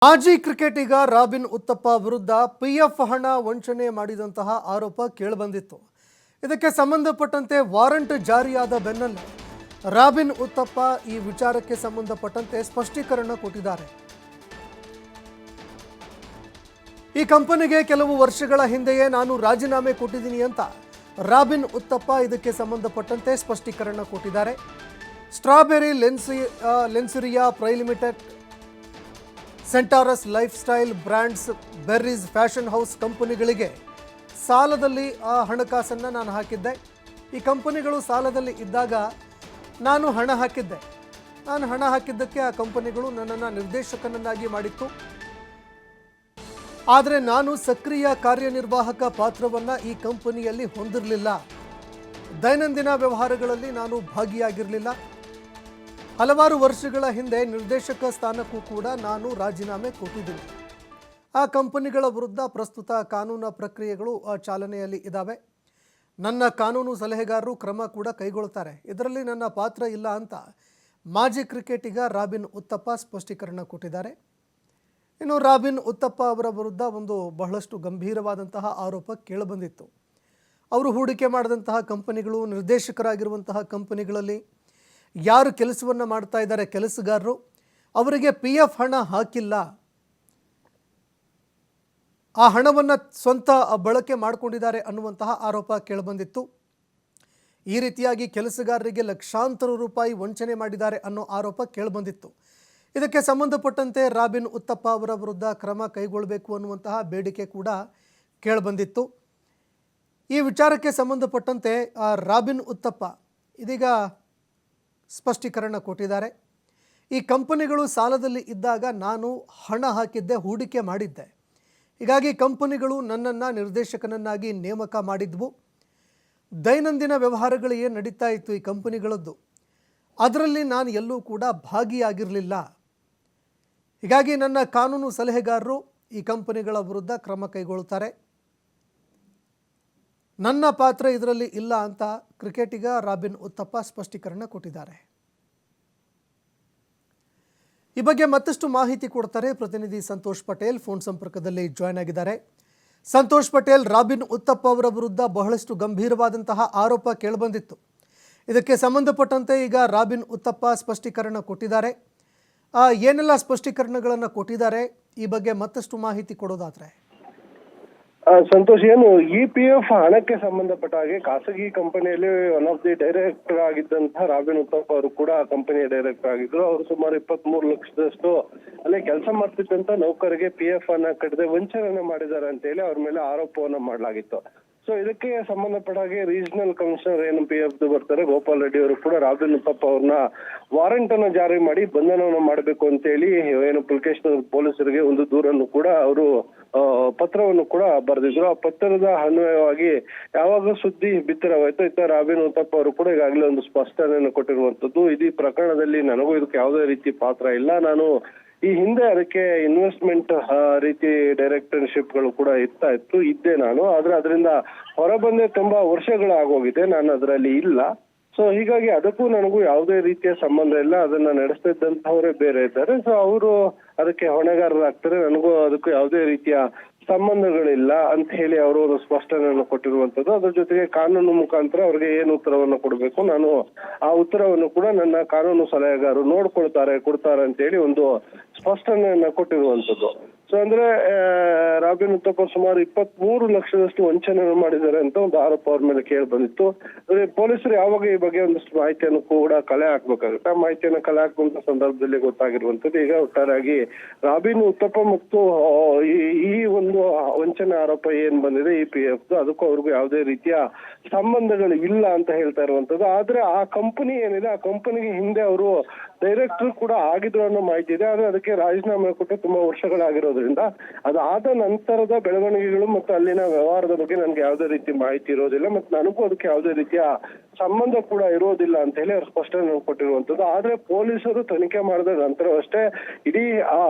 ಮಾಜಿ ಕ್ರಿಕೆಟಿಗ ರಾಬಿನ್ ಉತ್ತಪ್ಪ ವಿರುದ್ಧ ಪಿಎಫ್ ಹಣ ವಂಚನೆ ಮಾಡಿದಂತಹ ಆರೋಪ ಕೇಳಿಬಂದಿತ್ತು. ಇದಕ್ಕೆ ಸಂಬಂಧಪಟ್ಟಂತೆ ವಾರಂಟ್ ಜಾರಿಯಾದ ಬೆನ್ನಲ್ಲೇ ರಾಬಿನ್ ಉತ್ತಪ್ಪ ಈ ವಿಚಾರಕ್ಕೆ ಸಂಬಂಧಪಟ್ಟಂತೆ ಸ್ಪಷ್ಟೀಕರಣ ಕೊಟ್ಟಿದ್ದಾರೆ. ಈ ಕಂಪನಿಗೆ ಕೆಲವು ವರ್ಷಗಳ ಹಿಂದೆಯೇ ನಾನು ರಾಜೀನಾಮೆ ಕೊಟ್ಟಿದ್ದೀನಿ ಅಂತ ರಾಬಿನ್ ಉತ್ತಪ್ಪ ಇದಕ್ಕೆ ಸಂಬಂಧಪಟ್ಟಂತೆ ಸ್ಪಷ್ಟೀಕರಣ ಕೊಟ್ಟಿದ್ದಾರೆ. Strawberry Lenceria pvt limited, Centaurus lifestyle brands, Berries fashion house ಕಂಪನಿಗಳಿಗೆ ಸಾಲದಲ್ಲಿ ಹಣಕಾಸನ್ನು ನಾನು ಹಾಕಿದ್ದೆ. ಈ ಕಂಪನಿಗಳು ಸಾಲದಲ್ಲಿ ಇದ್ದಾಗ ನಾನು ಹಣ ಹಾಕಿದ್ದೆ. ನಾನು ಹಣ ಹಾಕಿದ್ದಕ್ಕೆ ಆ ಕಂಪನಿಗಳು ನನ್ನನ್ನು ನಿರ್ದೇಶಕನನ್ನಾಗಿ ಮಾಡಿತ್ತು. ಆದರೆ ನಾನು ಸಕ್ರಿಯ ಕಾರ್ಯನಿರ್ವಾಹಕ ಪಾತ್ರವನ್ನು ಈ ಕಂಪನಿಯಲ್ಲಿ ಹೊಂದಿರಲಿಲ್ಲ. ದೈನಂದಿನ ವ್ಯವಹಾರಗಳಲ್ಲಿ ನಾನು ಭಾಗಿಯಾಗಿರಲಿಲ್ಲ. ಹಲವಾರು ವರ್ಷಗಳ ಹಿಂದೆ ನಿರ್ದೇಶಕ ಸ್ಥಾನಕ್ಕೂ ಕೂಡ ನಾನು ರಾಜೀನಾಮೆ ಕೊಟ್ಟಿದ್ದೀನಿ. ಆ ಕಂಪನಿಗಳ ವಿರುದ್ಧ ಪ್ರಸ್ತುತ ಕಾನೂನು ಪ್ರಕ್ರಿಯೆಗಳು ಚಾಲನೆಯಲ್ಲಿ ಇದ್ದಾವೆ. ನನ್ನ ಕಾನೂನು ಸಲಹೆಗಾರರು ಕ್ರಮ ಕೂಡ ಕೈಗೊಳ್ಳುತ್ತಾರೆ. ಇದರಲ್ಲಿ ನನ್ನ ಪಾತ್ರ ಇಲ್ಲ ಅಂತ ಮಾಜಿ ಕ್ರಿಕೆಟಿಗ ರಾಬಿನ್ ಉತ್ತಪ್ಪ ಸ್ಪಷ್ಟೀಕರಣ ಕೊಟ್ಟಿದ್ದಾರೆ. ಇನ್ನು ರಾಬಿನ್ ಉತ್ತಪ್ಪ ಅವರ ವಿರುದ್ಧ ಒಂದು ಬಹಳಷ್ಟು ಗಂಭೀರವಾದಂತಹ ಆರೋಪ ಕೇಳಿಬಂದಿತ್ತು. ಅವರು ಹೂಡಿಕೆ ಮಾಡಿದಂತಹ ಕಂಪನಿಗಳು, ನಿರ್ದೇಶಕರಾಗಿರುವಂತಹ ಕಂಪನಿಗಳಲ್ಲಿ ಯಾರು ಕೆಲಸವನ್ನು ಮಾಡ್ತಾ ಇದ್ದಾರೆ ಕೆಲಸಗಾರರು, ಅವರಿಗೆ PF ಹಣ ಹಾಕಿಲ್ಲ. ಆ ಹಣವನ್ನು ಸ್ವಂತ ಬಳಕೆ ಮಾಡಿಕೊಂಡಿದ್ದಾರೆ ಅನ್ನುವಂತಹ ಆರೋಪ ಕೇಳಿಬಂದಿತ್ತು. ಈ ರೀತಿಯಾಗಿ ಕೆಲಸಗಾರರಿಗೆ ಲಕ್ಷಾಂತರ ರೂಪಾಯಿ ವಂಚನೆ ಮಾಡಿದ್ದಾರೆ ಅನ್ನೋ ಆರೋಪ ಕೇಳಿಬಂದಿತ್ತು. ಇದಕ್ಕೆ ಸಂಬಂಧಪಟ್ಟಂತೆ ರಾಬಿನ್ ಉತ್ತಪ್ಪ ಅವರ ವಿರುದ್ಧ ಕ್ರಮ ಕೈಗೊಳ್ಳಬೇಕು ಅನ್ನುವಂತಹ ಬೇಡಿಕೆ ಕೂಡ ಕೇಳಿಬಂದಿತ್ತು. ಈ ವಿಚಾರಕ್ಕೆ ಸಂಬಂಧಪಟ್ಟಂತೆ ರಾಬಿನ್ ಉತ್ತಪ್ಪ ಇದೀಗ ಸ್ಪಷ್ಟೀಕರಣ ಕೊಟ್ಟಿದ್ದಾರೆ. ಈ ಕಂಪನಿಗಳು ಸಾಲದಲ್ಲಿ ಇದ್ದಾಗ ನಾನು ಹಣ ಹಾಕಿದ್ದೆ, ಹೂಡಿಕೆ ಮಾಡಿದ್ದೆ. ಹೀಗಾಗಿ ಕಂಪನಿಗಳು ನನ್ನನ್ನು ನಿರ್ದೇಶಕನನ್ನಾಗಿ ನೇಮಕ ಮಾಡಿದ್ವು. ದೈನಂದಿನ ವ್ಯವಹಾರಗಳು ಏನು ನಡೀತಾ ಇತ್ತು ಈ ಕಂಪನಿಗಳದ್ದು, ಅದರಲ್ಲಿ ನಾನು ಎಲ್ಲೂ ಕೂಡ ಭಾಗಿಯಾಗಿರಲಿಲ್ಲ. ಹೀಗಾಗಿ ನನ್ನ ಕಾನೂನು ಸಲಹೆಗಾರರು ಈ ಕಂಪನಿಗಳ ವಿರುದ್ಧ ಕ್ರಮ ಕೈಗೊಳ್ಳುತ್ತಾರೆ. ನನ್ನ ಪಾತ್ರ ಇದರಲ್ಲಿ ಇಲ್ಲ ಅಂತ ಕ್ರಿಕೆಟಿಗ ರಾಬಿನ್ ಉತ್ತಪ್ಪ ಸ್ಪಷ್ಟೀಕರಣ ಕೊಟ್ಟಿದ್ದಾರೆ. ಈ ಬಗ್ಗೆ ಮತ್ತಷ್ಟು ಮಾಹಿತಿ ಕೊಡ್ತಾರೆ ಪ್ರತಿನಿಧಿ ಸಂತೋಷ್ ಪಟೇಲ್. ಫೋನ್ ಸಂಪರ್ಕದಲ್ಲಿ ಜಾಯ್ನ್ ಆಗಿದ್ದಾರೆ. ಸಂತೋಷ್ ಪಟೇಲ್, ರಾಬಿನ್ ಉತ್ತಪ್ಪ ಅವರ ವಿರುದ್ಧ ಬಹಳಷ್ಟು ಗಂಭೀರವಾದಂತಹ ಆರೋಪ ಕೇಳಿಬಂದಿತ್ತು. ಇದಕ್ಕೆ ಸಂಬಂಧಪಟ್ಟಂತೆ ಈಗ ರಾಬಿನ್ ಉತ್ತಪ್ಪ ಸ್ಪಷ್ಟೀಕರಣ ಕೊಟ್ಟಿದ್ದಾರೆ. ಏನೆಲ್ಲ ಸ್ಪಷ್ಟೀಕರಣಗಳನ್ನು ಕೊಟ್ಟಿದ್ದಾರೆ, ಈ ಬಗ್ಗೆ ಮತ್ತಷ್ಟು ಮಾಹಿತಿ ಕೊಡೋದಾದ್ರೆ? ಸಂತೋಷ್, ಏನು EPF ಹಣಕ್ಕೆ ಸಂಬಂಧಪಟ್ಟ ಹಾಗೆ ಖಾಸಗಿ ಕಂಪನಿಯಲ್ಲಿ ಒನ್ ಆಫ್ ದಿ ಡೈರೆಕ್ಟರ್ ಆಗಿದ್ದಂತಹ ರಾಬಿನ್ ಉತ್ತಪ್ಪ ಅವರು ಕೂಡ ಆ ಕಂಪನಿಯ ಡೈರೆಕ್ಟರ್ ಆಗಿದ್ರು. ಅವರು ಸುಮಾರು 23 ಲಕ್ಷದಷ್ಟು ಅಲ್ಲೇ ಕೆಲಸ ಮಾಡ್ತಿದ್ದಂತ ನೌಕರಿಗೆ PF ಅನ್ನ ಕಟ್ಟದೆ ವಂಚನೆ ಮಾಡಿದ್ದಾರೆ ಅಂತ ಹೇಳಿ ಅವ್ರ ಮೇಲೆ ಆರೋಪವನ್ನ ಮಾಡಲಾಗಿತ್ತು. ಸೊ ಇದಕ್ಕೆ ಸಂಬಂಧಪಟ್ಟ ಹಾಗೆ ರೀಜನಲ್ ಕಮಿಷನರ್ ಏನು PF ಬರ್ತಾರೆ ಗೋಪಾಲ್ ರೆಡ್ಡಿ ಅವರು ಕೂಡ ರಾಬಿನ್ ಉತ್ತಪ್ಪ ಅವ್ರನ್ನ ವಾರಂಟ್ ಅನ್ನ ಜಾರಿ ಮಾಡಿ ಬಂಧನವನ್ನು ಮಾಡಬೇಕು ಅಂತ ಹೇಳಿ ಏನು ಪುಲ್ಕೇಶ್ವರ ಪೊಲೀಸರಿಗೆ ಒಂದು ದೂರನ್ನು ಕೂಡ ಅವರು ಪತ್ರವನ್ನು ಕೂಡ ಬರೆದಿದ್ರು. ಆ ಪತ್ರದ ಅನ್ವಯವಾಗಿ ಯಾವಾಗ ಸುದ್ದಿ ಬಿತ್ತರವಾಯ್ತು, ಇತ್ತ ರಾಬಿನ್ ಉತ್ತಪ್ಪ ಅವರು ಕೂಡ ಈಗಾಗಲೇ ಒಂದು ಸ್ಪಷ್ಟನೆಯನ್ನು ಕೊಟ್ಟಿರುವಂತದ್ದು. ಈ ಪ್ರಕರಣದಲ್ಲಿ ನನಗೂ ಇದಕ್ಕೆ ಯಾವುದೇ ರೀತಿ ಪಾತ್ರ ಇಲ್ಲ. ನಾನು ಈ ಹಿಂದೆ ಅದಕ್ಕೆ ಇನ್ವೆಸ್ಟ್ಮೆಂಟ್ ರೀತಿ ಡೈರೆಕ್ಟರ್ಶಿಪ್ ಗಳು ಕೂಡ ಇದ್ದೆ ನಾನು. ಆದ್ರೆ ಅದರಿಂದ ಹೊರಬಂದೆ ತುಂಬಾ ವರ್ಷಗಳಾಗೋಗಿದೆ, ನಾನು ಅದರಲ್ಲಿ ಇಲ್ಲ. ಸೊ ಹೀಗಾಗಿ ಅದಕ್ಕೂ ನನಗೂ ಯಾವುದೇ ರೀತಿಯ ಸಂಬಂಧ ಇಲ್ಲ. ಅದನ್ನ ನಡೆಸ್ತಿದ್ದಂತವರೇ ಬೇರೆ ಇದ್ದಾರೆ. ಸೊ ಅವರು ಅದಕ್ಕೆ ಹೊಣೆಗಾರರಾಗ್ತಾರೆ. ನನಗೂ ಅದಕ್ಕೂ ಯಾವುದೇ ರೀತಿಯ ಸಂಬಂಧಗಳಿಲ್ಲ ಅಂತ ಹೇಳಿ ಅವರು ಒಂದು ಸ್ಪಷ್ಟನೆಯನ್ನು ಕೊಟ್ಟಿರುವಂತದ್ದು. ಅದ್ರ ಜೊತೆಗೆ ಕಾನೂನು ಮುಖಾಂತರ ಅವ್ರಿಗೆ ಏನು ಉತ್ತರವನ್ನು ಕೊಡಬೇಕು, ನಾನು ಆ ಉತ್ತರವನ್ನು ಕೂಡ ನನ್ನ ಕಾನೂನು ಸಲಹೆಗಾರರು ಕೊಡ್ತಾರೆ ಅಂತ ಹೇಳಿ ಒಂದು ಸ್ಪಷ್ಟನೆಯನ್ನ ಕೊಟ್ಟಿರುವಂತದ್ದು. ಸೊ ಅಂದ್ರೆ ರಾಬಿನ್ ಉತ್ತಪ್ಪ ಸುಮಾರು 23 ಲಕ್ಷದಷ್ಟು ವಂಚನೆ ಮಾಡಿದ್ದಾರೆ ಅಂತ ಒಂದು ಆರೋಪ ಅವ್ರ ಮೇಲೆ ಕೇಳಿ ಬಂದಿತ್ತು. ಪೊಲೀಸರು ಯಾವಾಗ ಈ ಬಗ್ಗೆ ಒಂದಷ್ಟು ಮಾಹಿತಿಯನ್ನು ಕೂಡ ಕಲೆ ಹಾಕ್ಬೇಕಾಗುತ್ತೆ. ಆ ಮಾಹಿತಿಯನ್ನು ಕಲೆ ಹಾಕುವಂತ ಸಂದರ್ಭದಲ್ಲಿ ಗೊತ್ತಾಗಿರುವಂತದ್ದು. ಈಗ ಒಟ್ಟಾರೆಯಾಗಿ ರಾಬಿನ್ ಉತ್ತಪ್ಪ ಮತ್ತು ಈ ಒಂದು ವಂಚನೆ ಆರೋಪ ಏನ್ ಬಂದಿದೆ EPF, ಅದಕ್ಕೂ ಅವ್ರಿಗೂ ಯಾವುದೇ ರೀತಿಯ ಸಂಬಂಧಗಳು ಇಲ್ಲ ಅಂತ ಹೇಳ್ತಾ ಇರುವಂತದ್ದು. ಆದ್ರೆ ಆ ಕಂಪನಿ ಏನಿದೆ, ಆ ಕಂಪನಿಗೆ ಹಿಂದೆ ಅವರು ಡೈರೆಕ್ಟರ್ ಕೂಡ ಆಗಿದ್ರು ಅನ್ನೋ ಮಾಹಿತಿ ಇದೆ. ಆದ್ರೆ ಅದಕ್ಕೆ ರಾಜೀನಾಮೆ ಕೊಟ್ಟು ತುಂಬಾ ವರ್ಷಗಳಾಗಿರೋದ್ರಿಂದ ಅದಾದ ನಂತರದ ಬೆಳವಣಿಗೆಗಳು ಮತ್ತು ಅಲ್ಲಿನ ವ್ಯವಹಾರದ ಬಗ್ಗೆ ನನ್ಗೆ ಯಾವುದೇ ರೀತಿ ಮಾಹಿತಿ ಇರೋದಿಲ್ಲ, ಮತ್ತು ನನಗೂ ಅದಕ್ಕೆ ಯಾವುದೇ ರೀತಿಯ ಸಂಬಂಧ ಕೂಡ ಇರೋದಿಲ್ಲ ಅಂತ ಹೇಳಿ ಅವ್ರು ಸ್ಪಷ್ಟನೆ ಕೊಟ್ಟಿರುವಂತದ್ದು. ಆದ್ರೆ ಪೊಲೀಸರು ತನಿಖೆ ಮಾಡಿದ ನಂತರವಷ್ಟೇ ಇಡೀ ಆ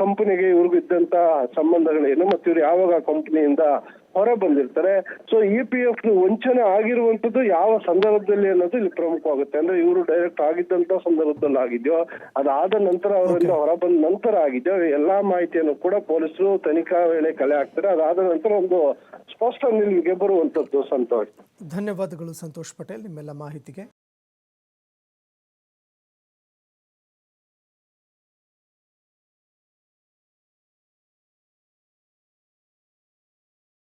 ಕಂಪನಿಗೆ ಇವ್ರಿಗೂ ಇದ್ದಂತ ಸಂಬಂಧಗಳೇನು ಮತ್ತು ಇವ್ರು ಯಾವಾಗ ಕಂಪನಿಯಿಂದ ಹೊರ ಬಂದಿರ್ತಾರೆ. ಸೊ EPF ವಂಚನೆ ಆಗಿರುವಂತದ್ದು ಯಾವ ಸಂದರ್ಭದಲ್ಲಿ ಅನ್ನೋದು ಇಲ್ಲಿ ಪ್ರಮುಖವಾಗುತ್ತೆ. ಅಂದ್ರೆ ಇವರು ಡೈರೆಕ್ಟ್ ಆಗಿದ್ದಂತ ಸಂದರ್ಭದಲ್ಲಿ ಆಗಿದ್ಯೋ, ಅದಾದ ನಂತರ ಅವರಿಂದ ಹೊರ ಬಂದ ನಂತರ ಆಗಿದ್ಯೋ, ಎಲ್ಲಾ ಮಾಹಿತಿಯನ್ನು ಕೂಡ ಪೊಲೀಸರು ತನಿಖಾ ವೇಳೆ ಕಲೆ ಹಾಕ್ತಾರೆ. ಅದಾದ ನಂತರ ಒಂದು ಸ್ಪಷ್ಟ ನಿಲುವಿಗೆ ಬರುವಂತದ್ದು. ಸಂತೋಷ್, ಧನ್ಯವಾದಗಳು ಸಂತೋಷ್ ಪಟೇಲ್ ನಿಮ್ಮೆಲ್ಲ ಮಾಹಿತಿಗೆ.